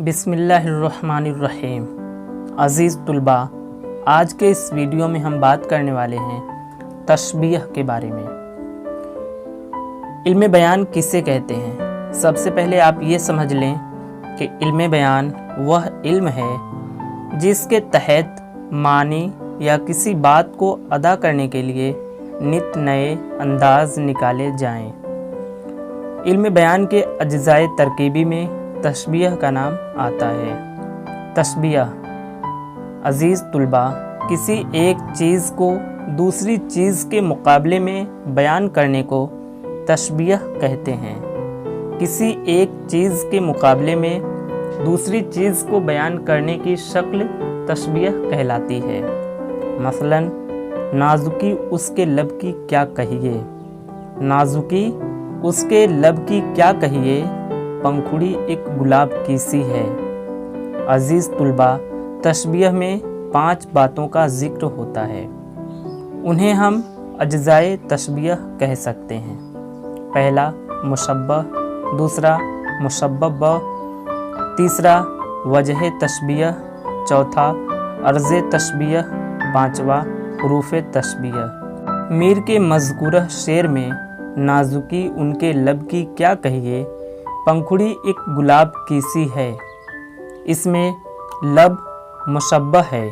बिस्मिल्लाहिर्रहमानिर्रहीम। अज़ीज़ तुलबा, आज के इस वीडियो में हम बात करने वाले हैं तशबीह के बारे में। इल्म बयान किसे कहते हैं? सबसे पहले आप ये समझ लें कि इल्म बयान वह इल्म है जिसके तहत मानी या किसी बात को अदा करने के लिए नित नए अंदाज निकाले जाएं। इल्म बयान के अज्जाए तरकीबी में तशबीह का नाम आता है। तशबीह, अज़ीज़ तुलबा, किसी एक चीज़ को दूसरी चीज़ के मुकाबले में बयान करने को तशबीह कहते हैं। किसी एक चीज़ के मुकाबले में दूसरी चीज़ को बयान करने की शक्ल तशबीह कहलाती है। मसलन, नाजुकी उसके लब की क्या कहिए, नाजुकी उसके लब की क्या कहिए, पंखुड़ी एक गुलाब की सी है। अजीज़ तुलबा, तशबीह में 5 बातों का जिक्र होता है। उन्हें हम अज्जाए तशबीह कह सकते हैं। पहला मुशब्बह, दूसरा मुशब्बह ब, तीसरा वजह तशबीह, चौथा अर्ज़ तशबीह, पांचवा हुरूफ तशबीह। मीर के मज़कूरह शेर में नाजुकी उनके लब की क्या कहिए, पंखुड़ी एक गुलाब की सी है। इसमें लब मुशब्बह है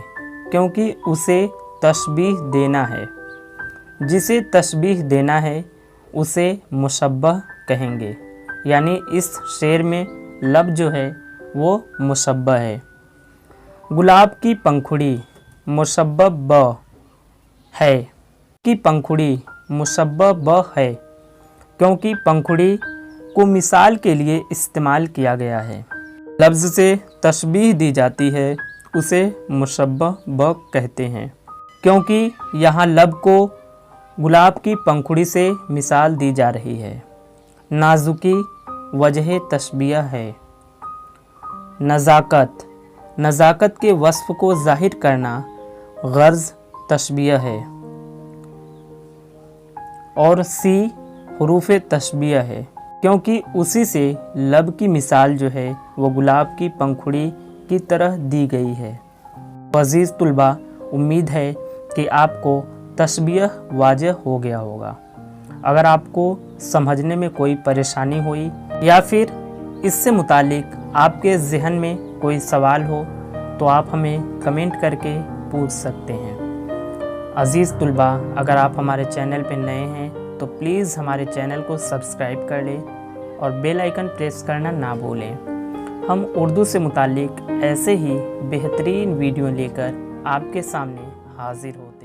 क्योंकि उसे तशबीह देना है। जिसे तशबीह देना है उसे मुशब्बह कहेंगे, यानी इस शेर में लब जो है वो मुशब्बह है। गुलाब की पंखुड़ी मुशब्बह ब है कि पंखुड़ी मुशब्बह ब है क्योंकि पंखुड़ी को मिसाल के लिए इस्तेमाल किया गया है। लफ्ज़ से तशबीह दी जाती है उसे मुशब्बह ब कहते हैं क्योंकि यहाँ लब को गुलाब की पंखुड़ी से मिसाल दी जा रही है। नाजुकी वजह तशबीह है। नज़ाकत, नज़ाकत के वस्फ़ को ज़ाहिर करना गर्ज़ तशबीह है। और सी हुरूफ तशबीह है क्योंकि उसी से लब की मिसाल जो है वो गुलाब की पंखुड़ी की तरह दी गई है। अज़ीज़ तुलबा, उम्मीद है कि आपको तशबीह वाज़ेह हो गया होगा। अगर आपको समझने में कोई परेशानी हुई या फिर इससे मुतालिक आपके ज़हन में कोई सवाल हो तो आप हमें कमेंट करके पूछ सकते हैं। अज़ीज़ तुलबा, अगर आप हमारे चैनल पर नए हैं तो प्लीज़ हमारे चैनल को सब्सक्राइब कर लें और बेल आइकन प्रेस करना ना भूलें। हम उर्दू से मुताल्लिक ऐसे ही बेहतरीन वीडियो लेकर आपके सामने हाजिर होते हैं।